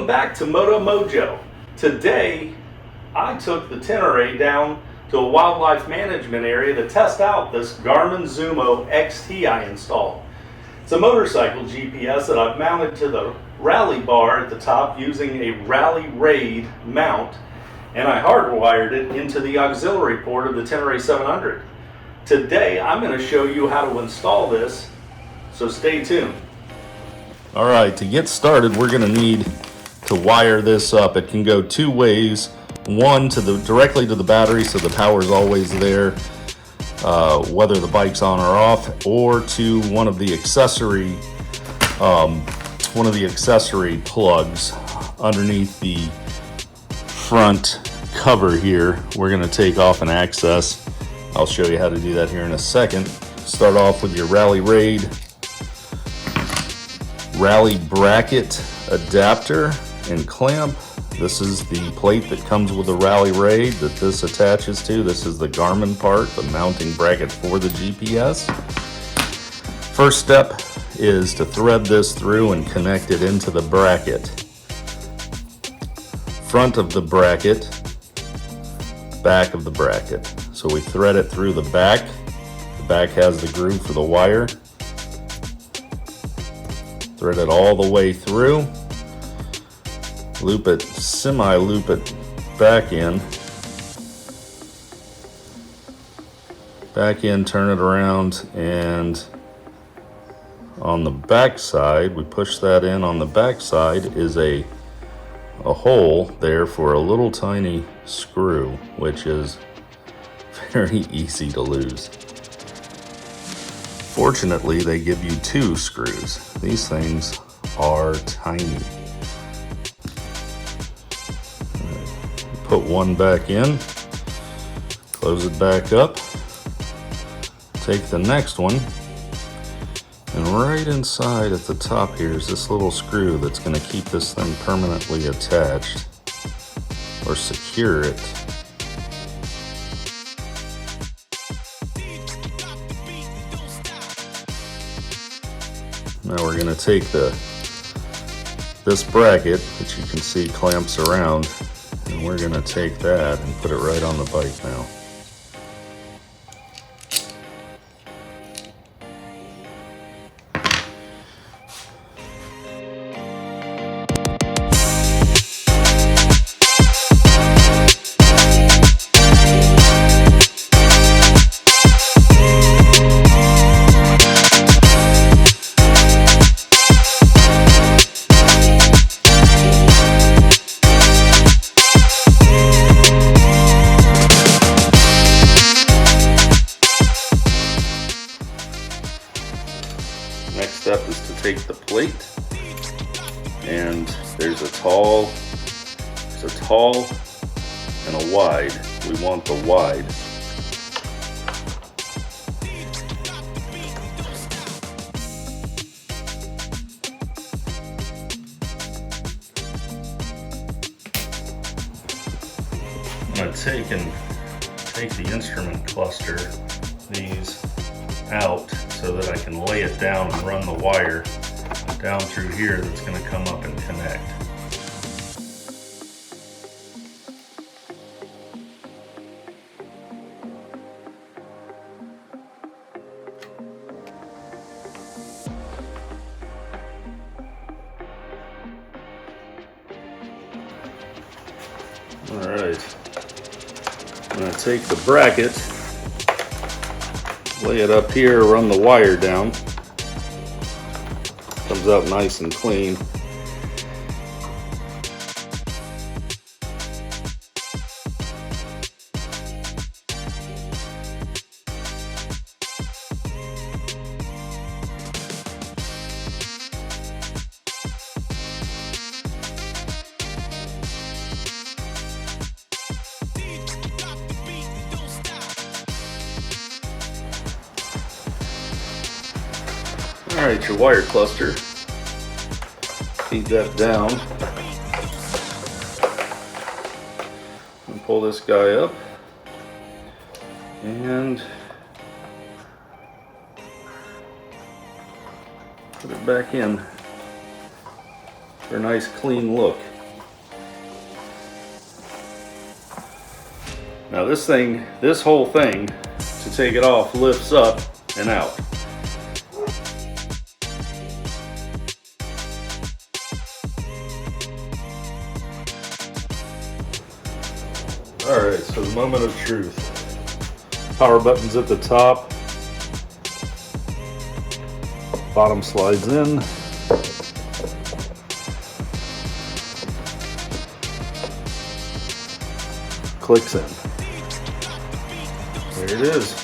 Welcome back to Motomojofl. Today, I took the Tenere down to a wildlife management area to test out this Garmin Zumo XT I installed. It's a motorcycle GPS that I've mounted to the rally bar at the top using a Rally Raid mount, and I hardwired it into the auxiliary port of the Tenere 700. Today, I'm going to show you how to install this, so stay tuned. All right, to get started, we're going to need to wire this up. It can go two ways. One, directly to the battery, so the power is always there, whether the bike's on or off, or to one of the accessory plugs underneath the front cover here. We're going to take off an access. I'll show you how to do that here in a second. Start off with your Rally Raid Rally bracket adapter and clamp. This is the plate that comes with the Rally Raid that this attaches to. This is the Garmin part, the mounting bracket for the GPS. First step is to thread this through and connect it into the bracket. Front of the bracket, back of the bracket. So we thread it through the back. The back has the groove for the wire. Thread it all the way through. Loop it, semi-loop it back in. Back in, turn it around, and on the back side, we push that in. On the back side is a hole there for a little tiny screw, which is very easy to lose. Fortunately, they give you two screws. These things are tiny. Put one back in, close it back up, take the next one, and right inside at the top here is this little screw that's going to keep this thing permanently attached or secure it. Now we're going to take this bracket that you can see clamps around, and we're going to take that and put it right on the bike now. Next step is to take the plate, and there's a tall and a wide. We want the wide. I'm going to take the instrument cluster, these out, so that I can lay it down and run the wire down through here that's going to come up and connect. Alright, I'm going to take the bracket, lay it up here, run the wire down. Comes out nice and clean. Alright, your wire cluster, feed that down, and pull this guy up, and put it back in for a nice clean look. Now this whole thing, to take it off, lifts up and out. Alright, so the moment of truth. Power button's at the top. Bottom slides in. Clicks in. There it is.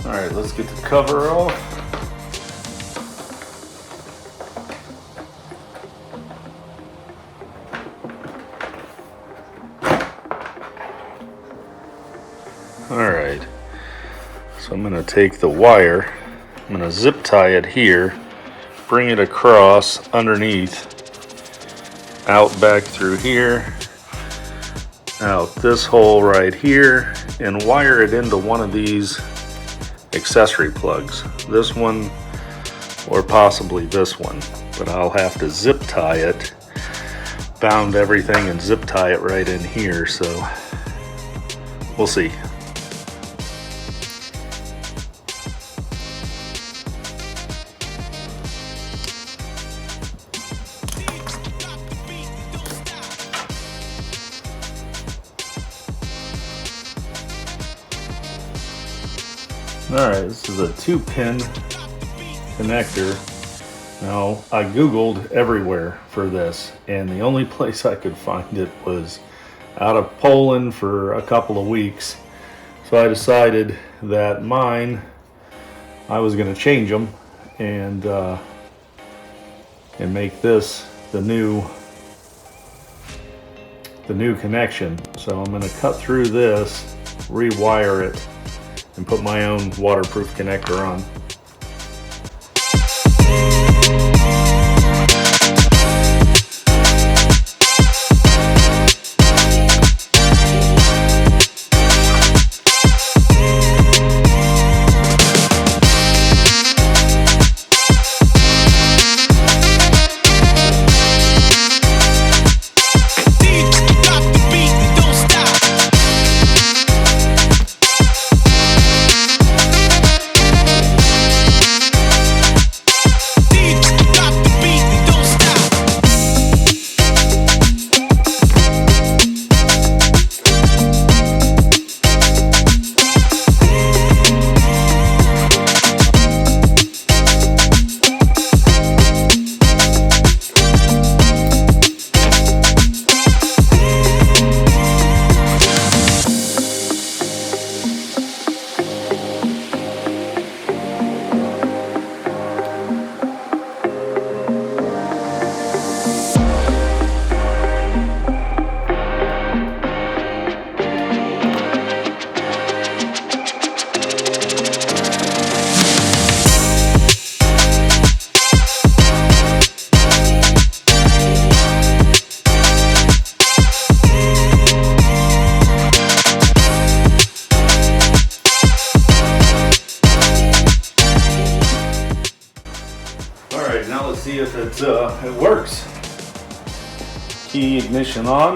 All right, let's get the cover off. All right, so I'm gonna take the wire, I'm gonna zip tie it here, bring it across underneath, out back through here, out this hole right here, and wire it into one of these accessory plugs. This one or possibly this one, but I'll have to zip tie it, bound everything and zip tie it right in here, so we'll see. Alright, this is a 2-pin connector. Now, I Googled everywhere for this, and the only place I could find it was out of Poland for a couple of weeks. So I decided that mine, I was going to change them and make this the new connection. So I'm going to cut through this, rewire it, and put my own waterproof connector on. Now let's see if it works. Key ignition on.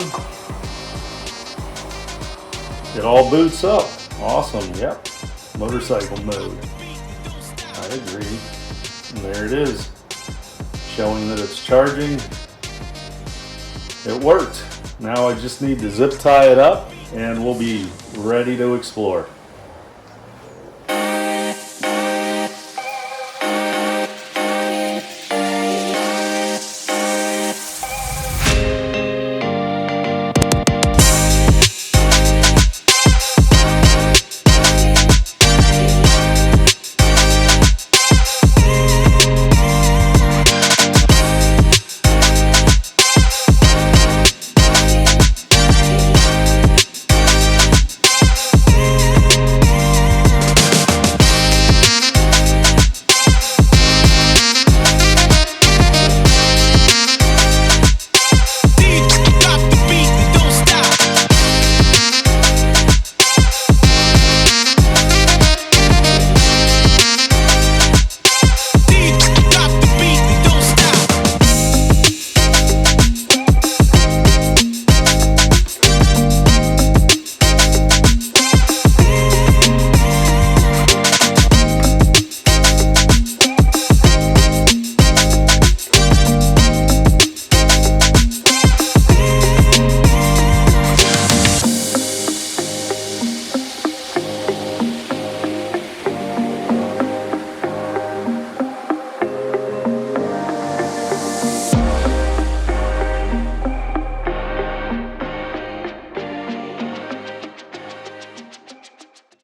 It all boots up. Awesome. Yep. Motorcycle mode. I agree. And there it is, showing that it's charging. It worked. Now I just need to zip tie it up and we'll be ready to explore.